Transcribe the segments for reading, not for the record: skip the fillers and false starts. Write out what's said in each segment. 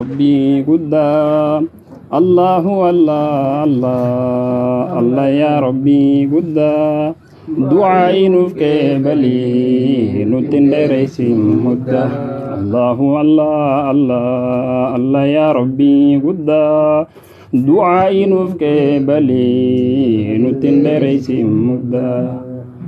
ربي قدام الله الله الله الله يا ربي قدام دعائي نفك بلي نتن ريسي مدة الله الله الله الله يا ربي قدام دعائي نفك بلي نتن ريسي مدة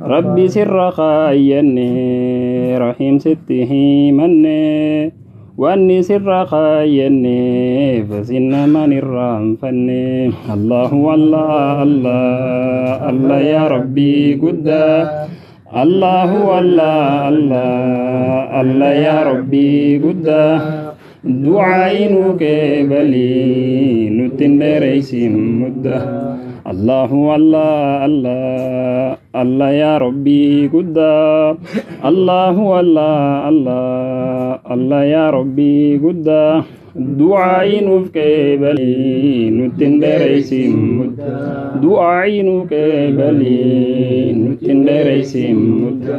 ربي سر خايني رحيم سته مني واني سر خايني فسن من الرانفني الله الله الله الله يا ربي قدا الله الله الله الله يا ربي قدا دعائي نكبلي نتن ريسي مده الله الله الله الله يا ربي قدا الله الله الله الله يا ربي قدا دعائي نكبلي نتن ريسي مده دعائي نكبلي نتن ريسي مده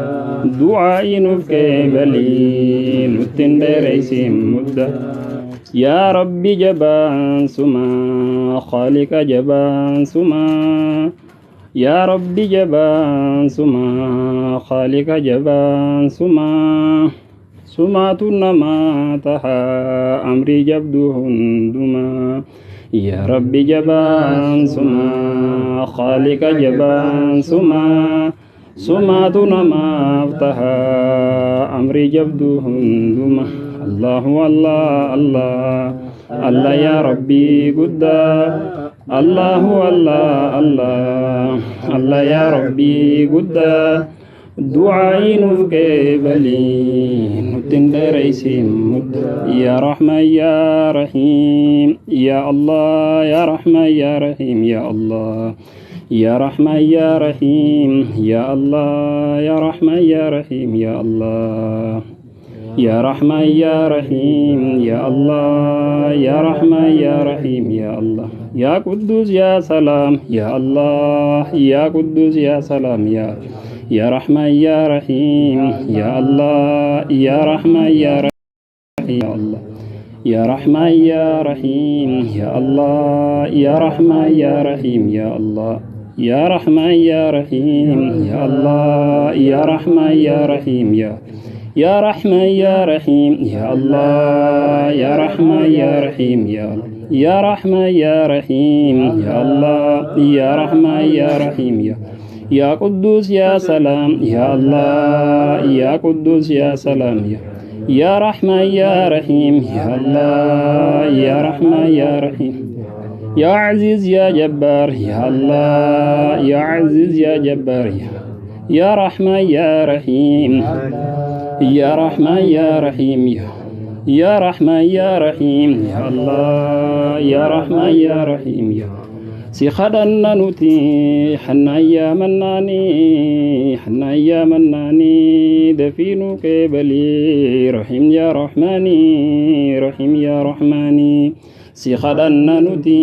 دعائي نكبلي نتن ريسي مده يا ربي جبان سما خالق جبان سما يا ربي جبان سما خالق جبان سما سما تنما تها أمري جبدهن يا ربي جبان سما خالق جبان سما سما تنما تها أمري جبدهن الله الله الله الله يا ربي قدا الله الله الله الله يا ربي قدا دعائي نفكبلي نتن ريسي مد يا رحمن يا رحيم يا الله يا رحمن يا رحيم يا الله يا رحمن يا رحيم يا الله يا رحمن يا رحيم يا الله يا رحمن يا رحيم يا الله يا رحمن يا رحيم يا الله يا قدوس يا سلام يا الله يا قدوس يا سلام يا رحمن يا رحيم يا الله يا رحمن يا رحيم يا الله يا رحمن يا رحيم يا الله يا رحمن يا رحيم يا الله يا رحمن يا رحيم يا الله يا رحمن يا رحيم يا رحمن يا رحيم يا الله يا رحمن يا رحيم يا رحمن يا رحيم يا الله يا رحمن يا رحيم يا قدوس يا سلام يا الله يا قدوس يا سلام يا رحمن يا رحيم يا الله يا رحمن يا رحيم يا عزيز يا جبار يا الله يا عزيز يا جبار يا رحمن يا رحيم يا رحمن يا رحيم يا رحمن يا رحيم يا الله يا رحمن يا رحيم سيخدنا نتي حنا يا مناني حنا يا مناني دفينو كبلي رحيم يا رحماني رحيم يا رحماني سيخدنا نتي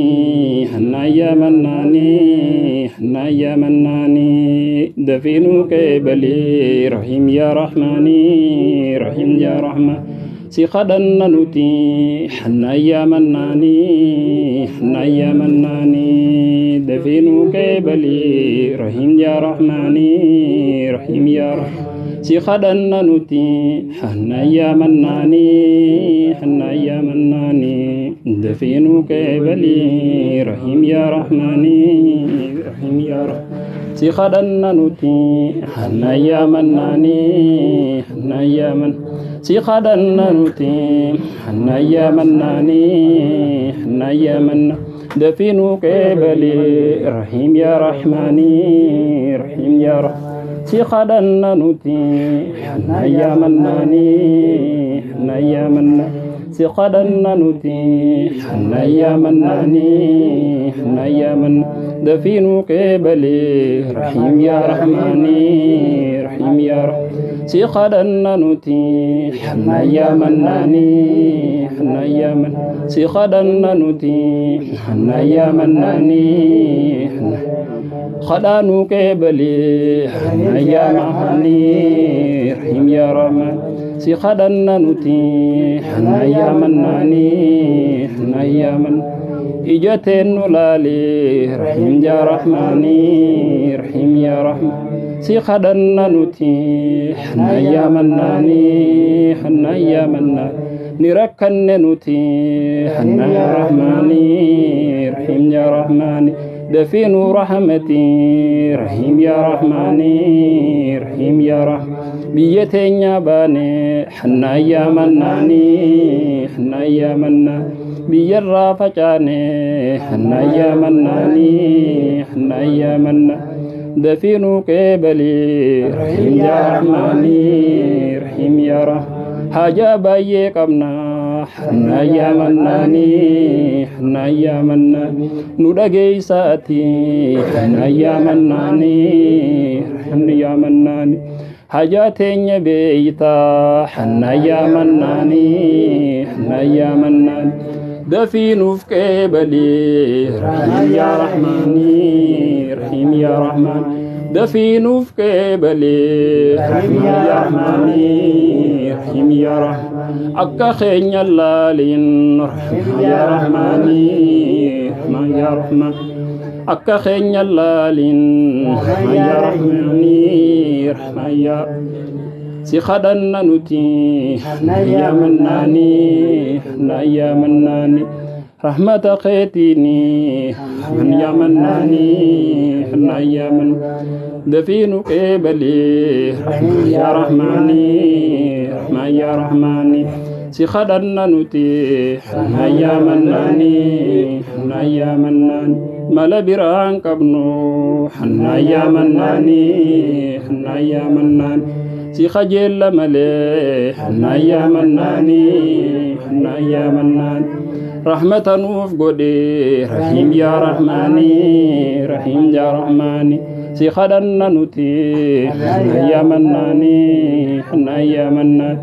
حنا يا مناني حنا يا مناني دفينو كبلي رحيم يا رحماني رحيم يا رحمن سيخدنا نتي حنا يا مناني حنا يا مناني دفينو كبلي رحيم يا رحماني رحيم يا رحمن سيخدنا نتي حنا يا مناني حنا يا مناني دفينو كبلي رحيم يا رحماني رحيم يا رحمن سيخدنا نتي حنا يا مناني حنا يا من سيخدنا نتي حنا يا مناني حنا يا من دفينو كبلي رحيم يا رحماني رحيم يا رحمن سيخدنا نتي حنا يا مناني حنا يا من سيخدنا نتي حنا يا مناني حنا يا من دفينو كبلي رحيم يا رحماني رحيم يا رحمن سيخدنا نتي حنا يا مناني حنا يا من سيخدنا نتي حنا يا مناني خدانو كبلي حنا يا مهاني رحيم يا رحمن سيخدنا نتي حنا يا مناني يا من إجتن لالي رحيم يا رحماني رحيم يا رحمن سيخدنا نتي حنا يا مناني حنا يا منان نركن نتي حنا يا رحماني رحيم يا رحماني دفين رحمتي رحيم يا رحماني رحيم يا رحمن بيتين يا باني حنا يا مناني حنا يا منان بيرا فجاني حنا يا مناني حنا يا منان دفين قبلي رحيم يا رحماني رحيم يا رحمن حاجة بايك أبنا حنا يا مناني حنا يا منان ندقي ساتي حنا يا مناني حنا يا مناني حاجاتين بيتا حنا يا مناني حنا يا منان دفين في قبلي رحيم يا رحماني رحيم يا رحمن دفين في قبلي رحيم يا رحماني رحيم يا رحمن أكا خين اللالين رحيم يا رحماني رحمن يا رحمن أكا خين اللالين رحمن يا رحماني رحمن يا سيخدنا نتي حنا يا مناني حنا يا مناني رحمة خيتيني حنا يا مناني حنا يا من دفين قبلي رحمة يا رحماني رحمة يا رحماني سيخدنا نتي حنا يا مناني حنا يا مناني ملا بران كبنو حنا يا مناني حنا يا مناني سي خجل ملي حنا يا مناني حنا يا مناني رحمة نوف قدي رحيم يا رحماني رحيم يا رحماني سي خدنا نتي حنا يا مناني حنا يا مناني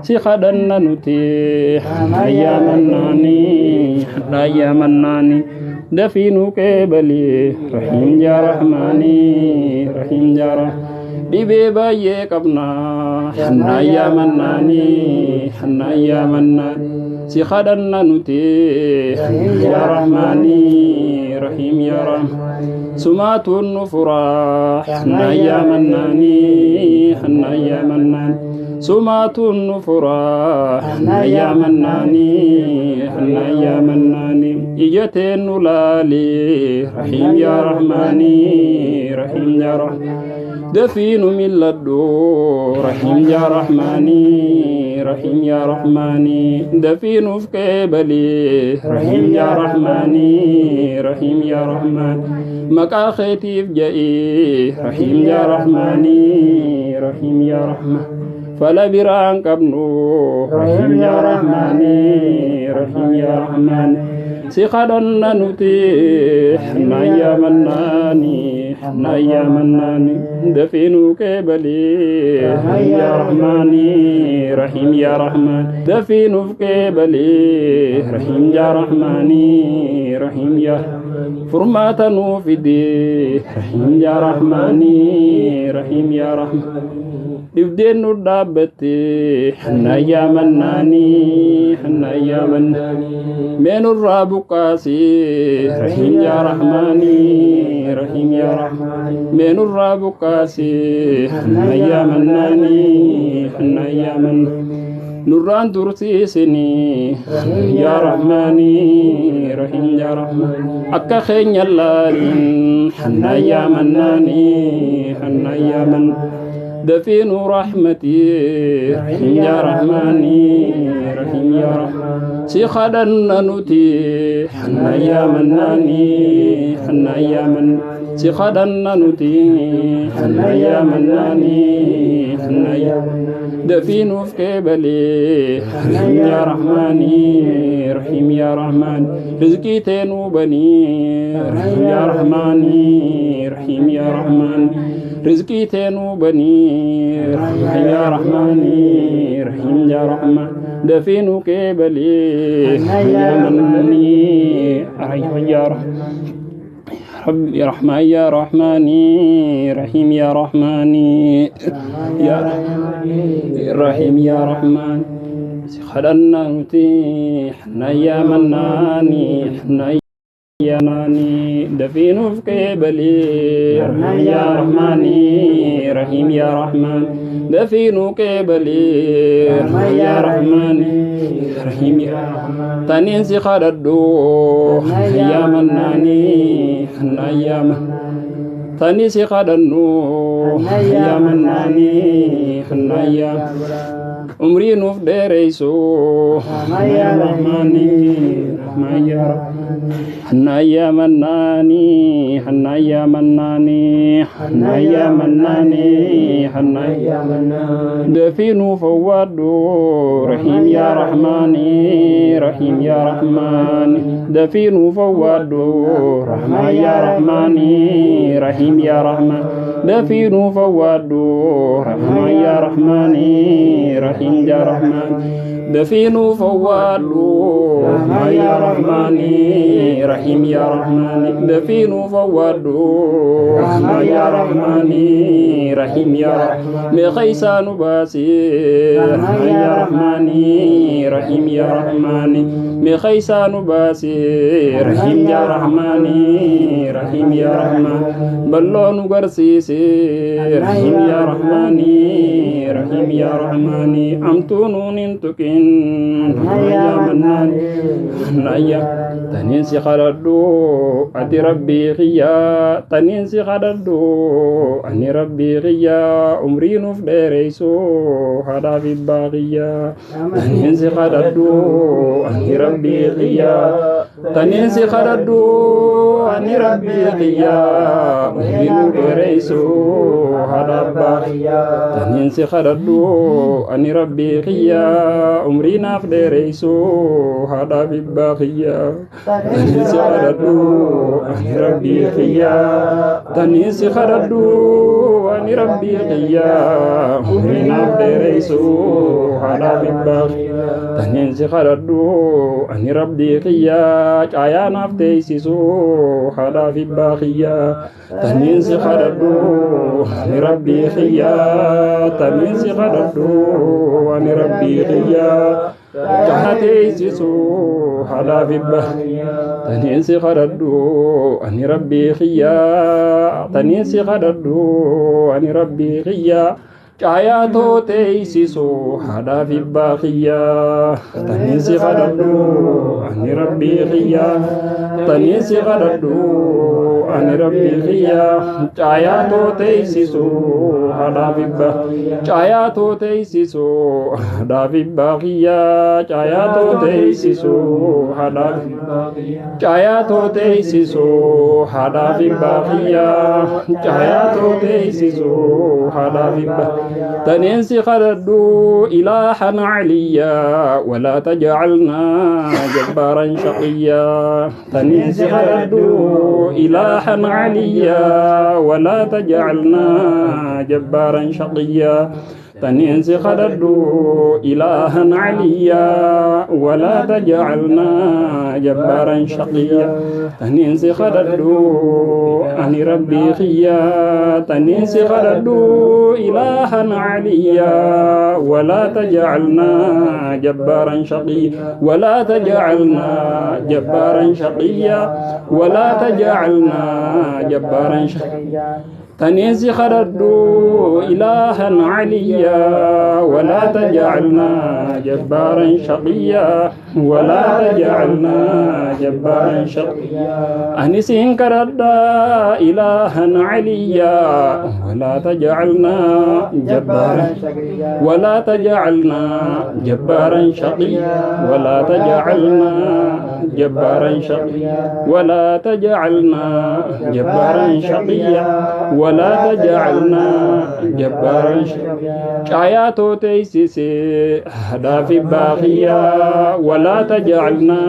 سي خدنا نتي حنا يا مناني حنا يا مناني دفينو قبلي رحيم يا رحماني رحيم يا رحماني بيبا يكبنا حنا يا مناني حنا يا منان سي خدنا نتي يا رحماني رحيم يا رحمن سمات النفرا حنا يا مناني حنا يا منان سمات النفرا حنا يا مناني حنا يا مناني إجتن لالي رحيم يا رحماني رحيم يا رحمن دفين من لدو رحيم يا رحماني رحيم يا رحماني دفين في قبلي رحيم يا رحماني رحيم يا رحمن مكا خيتيف جائي رحيم يا رحماني رحيم يا رحمن فلا بران كبنو رحيم يا رحماني رحيم يا رحمن سيخدنا نتي حنا يا مناني حنا يا مناني دفينو قبلي يا رحماني رحيم يا رحمن دفينو قبلي رحيم يا رحماني رحيم يا فرماتنو في دي رحيم يا رحماني رحيم يا رحمن يبدين الدابتي حنا يا مناني حنا يا مناني من الراب قاسي رحيم يا رحماني رحيم يا رحمن من الراب قاسي حنا يا مناني حنا يا من نوران ترسيسني يا رحماني رحيم يا رحمن أكا خين يلالين حنا يا مناني حنا يا من دفين رحمتي رحيم يا رحماني رحيم يا رحمن سيخدنا نتي حنا يا مناني حنا يا من سيخدنا نتي حنا يا مناني حنا يا دفين في قبلي رحيم يا رحماني رحيم يا رحمن رزقي تنو بني رحيم يا رحماني رحيم يا رحمن رزقي تنو بني رحيم يا رحماني رحيم يا رحمن دفين قبلي يا مني رحيم يا رحمن يا رحمن يا رحماني رحيم يا رحماني يا رحيم يا رحمن خلناوتي حنا يا مناني حنا يا ماني دفين في قبلي يا رحماني رحيم يا رحمن دفين قبلي يا رحماني رحيم يا رحمن تنسي خردو يا مناني حنا يا من تنسي خردو يا مناني حنا يا عمري نوف ديريسو يا رحماني رحمن يا رحمن حنا يا مناني حنا يا مناني حنا يا مناني حنا يا مناني دفين فوادو رحيم يا رحماني رحيم يا رحمن دفين فوادو رحمن يا رحماني رحيم يا رحمن دفين فوادو رحمن يا رحماني رحيم يا رحمن دفين فوادو رحمن يا رحماني رحيم يا رحمن دفين فوادو رحمن يا رحماني رحيم يا رحمن بخيسان باسي رحمن يا رحماني رحيم يا رحمن بخيسان باسي رحيم يا رحماني رحيم يا رحمن بلون غرسيسي رحيم يا رحماني رحيم يا رحماني أمتونون تكين يا منان نايا تنسي خردو أدي ربي غيا تنسي خردو أني ربي غيا عمري نوف ديريسو هذا في باغيا تنسي خردو أني ربي غيا تنسي خردو أني ربي غيا عمري نوف ديريسو هذا باغيا تنسي خردو أني ربي غيا عمري ناف ديريسو هذا في باغيا تنسي خردو أني ربي غيا تنسي خردو أني ربي غيا عمري ناف ديريسو هذا في باغيا تنسي خردو أني ربي غيا جايا ناف ديسيسو هذا في باغيا تنسي خردو أني ربي غيا تنسي خردو أني ربي غيا جهتي سيسو هذا في باغيا تنسي خردو أني ربي غيا تنسي خردو أني ربي غيا جاياتو تيسيسو هذا في باغيا تنسي خردو أني ربي غيا تنسي خردو أني ربي غيا جاياتو تيسيسو هذا في باغيا جاياتو تيسيسو هذا في باغيا جاياتو تيسيسو هذا في باغيا جاياتو تيسيسو هذا في باغيا جاياتو تيسيسو هذا في باغيا تنسي خردو إلها عليا ولا تجعلنا جبارا شقيا تنسي خردو إلها عليا ولا تجعلنا جبارا شقيا تنسي خردو إلها عليا ولا تجعلنا جبارا شقيا تنسي خردو أني ربي خيا تنسي خردو إلها عليا ولا تجعلنا جبارا شقيا ولا تجعلنا جبارا شقيا ولا تجعلنا جبارا شقيا تنسي خردو إلها عليا ولا تجعلنا جبارا شقيا ولا تجعلنا جبارا شقيا أنسين كردا إلها عليا ولا تجعلنا جبارا شقيا ولا تجعلنا جبارا شقيا ولا تجعلنا جبارا شقيا ولا تجعلنا جبارا شقيا ولا تجعلنا جبارا شقيا آياتو تيسيسي هذا في باغيا ولا تجعلنا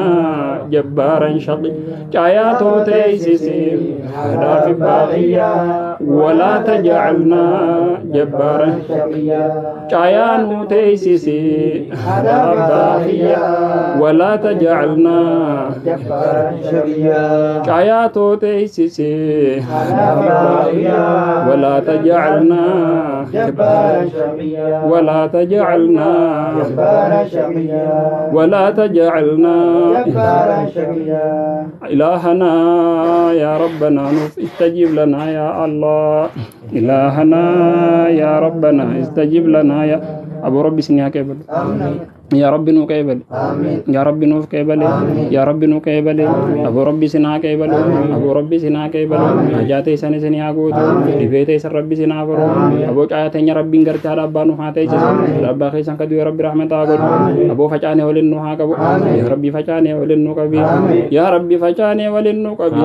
جبارا شقيا آياتو تيسيسي هذا في باغيا ولا تجعلنا جبارا شقيا آيانو تيسيسي هذا في باغيا ولا تجعلنا جبارا شقيا آياتو تيسيسي هذا في باغيا ولا تجعلنا جبارا شقيا ولا تجعلنا جبارا شقيا ولا تجعلنا جبارا شقيا إلهنا يا ربنا استجب لنا يا الله إلهنا يا ربنا استجب لنا يا أبو ربي سنيا كيبل يا رب نو كيبل يا رب نو كيبل يا رب نو كيبل أبو ربي سنا كيبل أبو ربي سنا كيبل حاجاتي سنة سنيا قوت دبيتي سر ربي سنا فرو أبو جاءتي يا ربي غرت على أبانو هاتي جس رب خيسان كدو يا ربي رحمة أقول أبو فجاني ولين نو هاكبو يا ربي فجاني ولين نو كبي يا ربي فجاني ولين نو كبي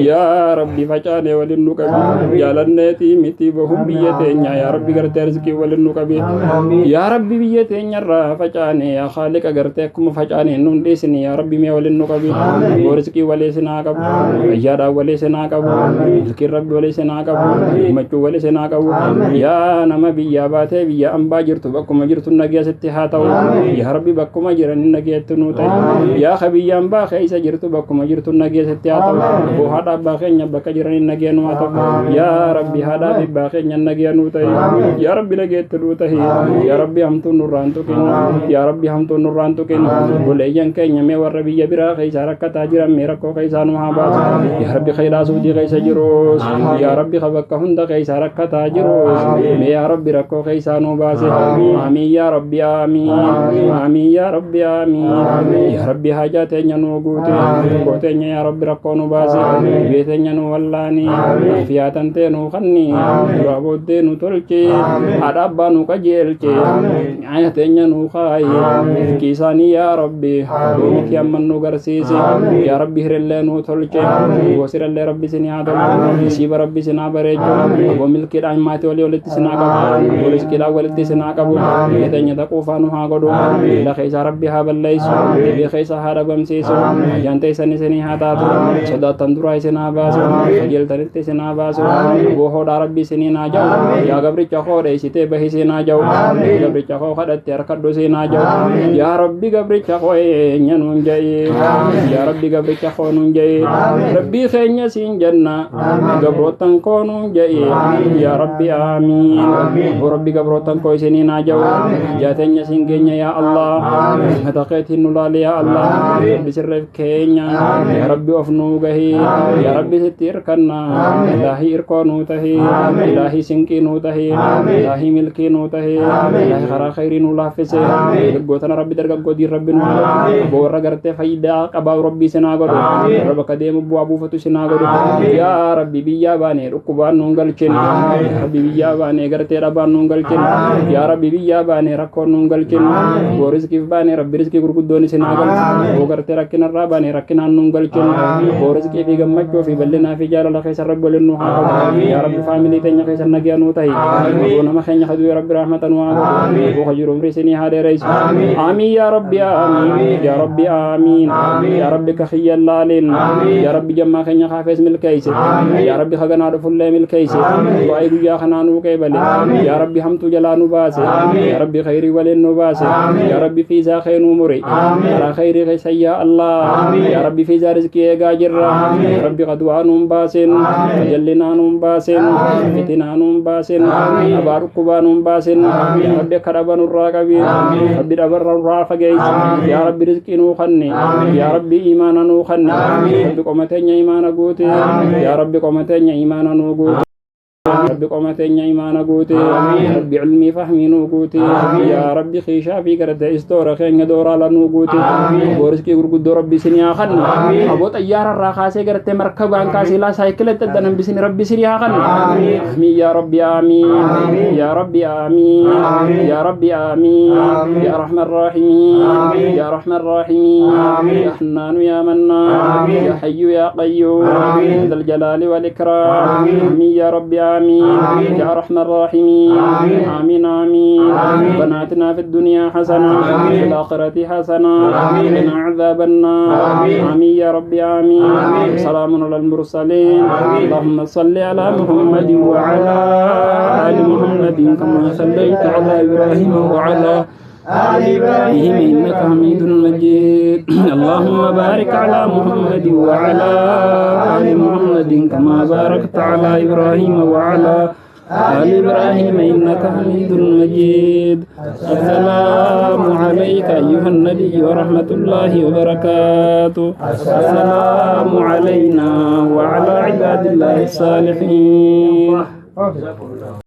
يا ربي فجاني ولين نو كبي جالنتي متي بهم بيتي يا ربي غرت رزقي ولين نو كبي يا ربي بيتي يا فجاني يا خالق أجرتكم فجأني نون ديسني يا ربي مي ولين نقبي ورزقي وليسنا كبو أجارا وليسنا كبو ذكر ربي وليسنا كبو مجو وليسنا كبو يا نما بيا باتي بيا أم باجرت بكم أجرت النجيا ستهاتو يا ربي بكم أجرني النجيا تنوتي يا خبي أم باخي سجرت بكم أجرت النجيا ستهاتو وهذا باخي نبك أجرني النجيا نواتو يا ربي هذا باخي النجيا نوتي يا ربي نجيا تنوتي يا ربي أم تنورانتو يا ربي هم تو نوران تو كن بوليان كن يمي وربي يبرا خيسا ركتا جرا ميرا كو خيسا نوابات يا ربي خيرا سودي خيسا جروس يا ربي خبك هند خيسا ركتا جروس يا ربي ركو خيسا نوباس آمين يا ربي آمين آمين يا ربي آمين يا ربي حاجاتي نو غوتي غوتي يا ربي ركو نوباس بيتي نو والاني فياتن تنو خني رابودي نو تولكي ادابا نو كجيلكي آياتي نو خاي كيساني يا ربي بيك يا من نغرسيسي يا ربي هرلي نو تولكي وسر الله ربي سني عدل سيب ربي سنا بريجو وملكي داي ماتي ولي ولتي سنا كبو ولس كلا ولتي سنا كبو يتني تقوفانو ها غدو لا خيسا ربي ها بليس بي خيسا هذا بمسيسو يانتي سني سني هاتاتو صدا تندراي سنا باسو خجل ترتي سنا باسو بو دا ربي سني ناجو يا غبري تخو ريسيتي بهي سنا جو غبري تخو خدت تركدو سنا جو يا ربي قبرك خوي نون جاي يا ربي قبرك خو نون جاي ربي خينيا سين جنة قبروتن كونون جاي يا ربي آمين وربي قبروتن كوي سنين ناجو جاتنيا سين كينيا يا الله متقيت النلال يا الله بسرف كينيا يا ربي وفنو غهي يا ربي ستير كنا إلهي إركونو تهي إلهي سنكينو تهي إلهي ملكينو تهي إلهي خرا خيرين الله فسي gootana rabbi dargaggootii rabbi nu boorra gartee fayyidaa qabaa rabbii sinaa godhu rabba kadeemu bu'aa buufatu sinaa godhu yaa rabbi biyyaa baanee dhukkubaan nuun galchin yaa rabbi biyyaa baanee gartee dhabaan nuun galchin yaa rabbi biyyaa baanee rakkoon nuun galchin boo riskiif baanee rabbi riskii gurguddoon sinaa galchin boo gartee rakkinarraa baanee rakkinaan nuun galchin boo riskii fi gammachuu fi bal'inaa fi jaalala keessa rabbi waliin nu haa qabu yaa rabbi faamilii teenya keessa nagaa nuu tahi boo nama keenya kaduu yaa rabbi rahmatan waa godhu boo kajiru umrii sinii haa dheereysu آمين يا ربي آمين يا ربي آمين يا ربي كخي اللالين يا ربي جمع خنيا خافز ملكيس يا ربي خغنا دفل ملكيس وايغو يا خنانو كيبل يا ربي حمد جلانو باس يا ربي خيري ولن باس يا ربي في ذا خير مري على خير يا الله يا ربي في ذا رزقي غاجر يا ربي قدوانهم باسن جلنانهم باسن فتنانهم باسن أباركوبانهم باسن يا ربي كربان الراقبي ربي دبر الرافع يا ربي رزقي نوخني يا ربي إيمانا نوخني ربي قمتني إيمانا قوتي يا ربي قمتني إيمانا نوقوتي ربي قومتني إيمانا قوتي ربي علمي فهمي نوقوتي يا ربي خيشا في قرد إستورة خين دورا لنوقوتي بورسكي قرقود ربي سنيا خني أبو طيار الراخاسي قرد مركب عن كاسي لا سايكلة تدنم بسن ربي سنيا خني آمين يا ربي آمين يا ربي آمين يا ربي آمين يا رحمن الراحمين يا رحمن الراحمين يا حنان يا منان يا حي يا قيوم ذا الجلال والإكرام آمين يا ربي آمين يا رحمن الراحمين آمين آمين ربنا آتنا في الدنيا حسنة وفي الآخرة حسنة وقنا عذاب النار آمين يا ربي آمين سلام على المرسلين اللهم صل على محمد وعلى آل محمد كما صليت على إبراهيم وعلى آل إبراهيم إنك حميد مجيد اللهم بارك على محمد وعلى آل محمد كما باركت على إبراهيم وعلى آل إبراهيم إنك حميد مجيد السلام عليك أيها النبي ورحمة الله وبركاته السلام علينا وعلى عباد الله الصالحين